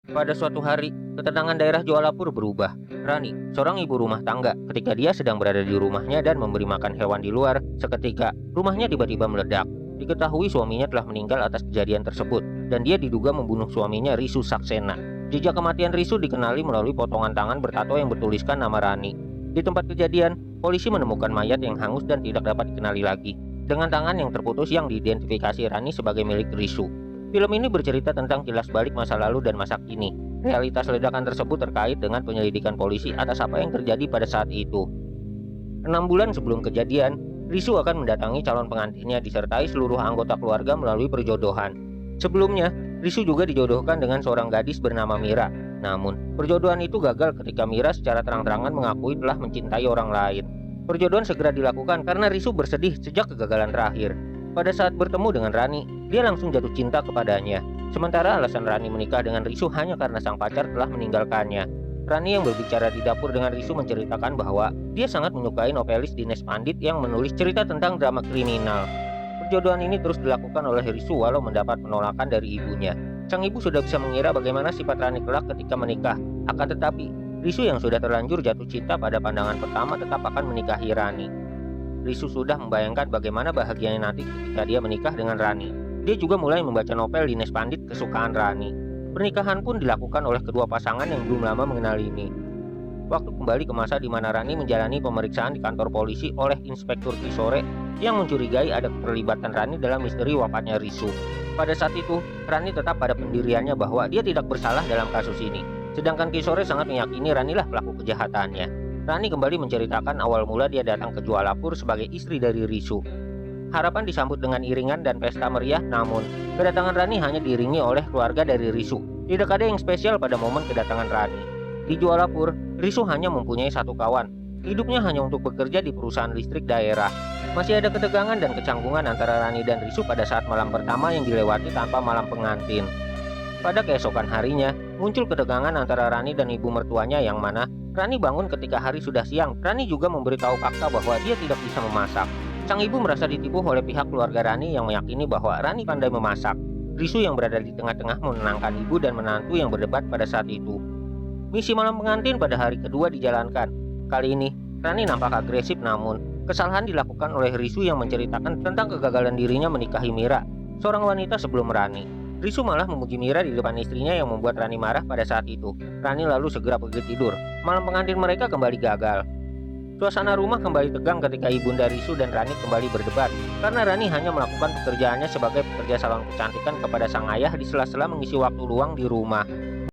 Pada suatu hari, ketenangan daerah Jualapur berubah. Rani, seorang ibu rumah tangga, ketika dia sedang berada di rumahnya dan memberi makan hewan di luar, seketika rumahnya tiba-tiba meledak. Diketahui suaminya telah meninggal atas kejadian tersebut, dan dia diduga membunuh suaminya Risu Saksena. Jejak kematian Risu dikenali melalui potongan tangan bertato yang bertuliskan nama Rani. Di tempat kejadian, polisi menemukan mayat yang hangus dan tidak dapat dikenali lagi, dengan tangan yang terputus yang diidentifikasi Rani sebagai milik Risu. Film ini bercerita tentang kilas balik masa lalu dan masa kini. Realitas ledakan tersebut terkait dengan penyelidikan polisi atas apa yang terjadi pada saat itu. 6 bulan sebelum kejadian, Risu akan mendatangi calon pengantinnya disertai seluruh anggota keluarga melalui perjodohan. Sebelumnya, Risu juga dijodohkan dengan seorang gadis bernama Mira. Namun, perjodohan itu gagal ketika Mira secara terang-terangan mengakui telah mencintai orang lain. Perjodohan segera dilakukan karena Risu bersedih sejak kegagalan terakhir. Pada saat bertemu dengan Rani, dia langsung jatuh cinta kepadanya. Sementara alasan Rani menikah dengan Risu hanya karena sang pacar telah meninggalkannya. Rani yang berbicara di dapur dengan Risu menceritakan bahwa dia sangat menyukai novelis Dines Pandit yang menulis cerita tentang drama kriminal. Perjodohan ini terus dilakukan oleh Risu walau mendapat penolakan dari ibunya. Sang ibu sudah bisa mengira bagaimana sifat Rani kelak ketika menikah. Akan tetapi, Risu yang sudah terlanjur jatuh cinta pada pandangan pertama tetap akan menikahi Rani. Risu sudah membayangkan bagaimana bahagianya nanti ketika dia menikah dengan Rani. Dia juga mulai membaca novel Dines Pandit kesukaan Rani. Pernikahan pun dilakukan oleh kedua pasangan yang belum lama mengenal ini. Waktu kembali ke masa di mana Rani menjalani pemeriksaan di kantor polisi oleh Inspektur Kisore yang mencurigai ada keterlibatan Rani dalam misteri wafatnya Risu. Pada saat itu, Rani tetap pada pendiriannya bahwa dia tidak bersalah dalam kasus ini. Sedangkan Kisore sangat meyakini Rani lah pelaku kejahatannya. Rani kembali menceritakan awal mula dia datang ke Jualapur sebagai istri dari Risu. Harapan disambut dengan iringan dan pesta meriah, namun kedatangan Rani hanya diiringi oleh keluarga dari Risu. Tidak ada yang spesial pada momen kedatangan Rani. Di Jualapur, Risu hanya mempunyai satu kawan. Hidupnya hanya untuk bekerja di perusahaan listrik daerah. Masih ada ketegangan dan kecanggungan antara Rani dan Risu pada saat malam pertama yang dilewati tanpa malam pengantin. Pada keesokan harinya, muncul ketegangan antara Rani dan ibu mertuanya yang mana Rani bangun ketika hari sudah siang. Rani juga memberitahu kakak bahwa dia tidak bisa memasak. Sang ibu merasa ditipu oleh pihak keluarga Rani yang meyakini bahwa Rani pandai memasak. Risu yang berada di tengah-tengah menenangkan ibu dan menantu yang berdebat pada saat itu. Misi malam pengantin pada hari kedua dijalankan. Kali ini, Rani nampak agresif namun kesalahan dilakukan oleh Risu yang menceritakan tentang kegagalan dirinya menikahi Mira, seorang wanita sebelum Rani. Risu malah memuji Mira di depan istrinya yang membuat Rani marah pada saat itu. Rani lalu segera pergi tidur. Malam pengantin mereka kembali gagal. Suasana rumah kembali tegang ketika ibunda Risu dan Rani kembali berdebat karena Rani hanya melakukan pekerjaannya sebagai pekerja salon kecantikan kepada sang ayah di sela-sela mengisi waktu luang di rumah.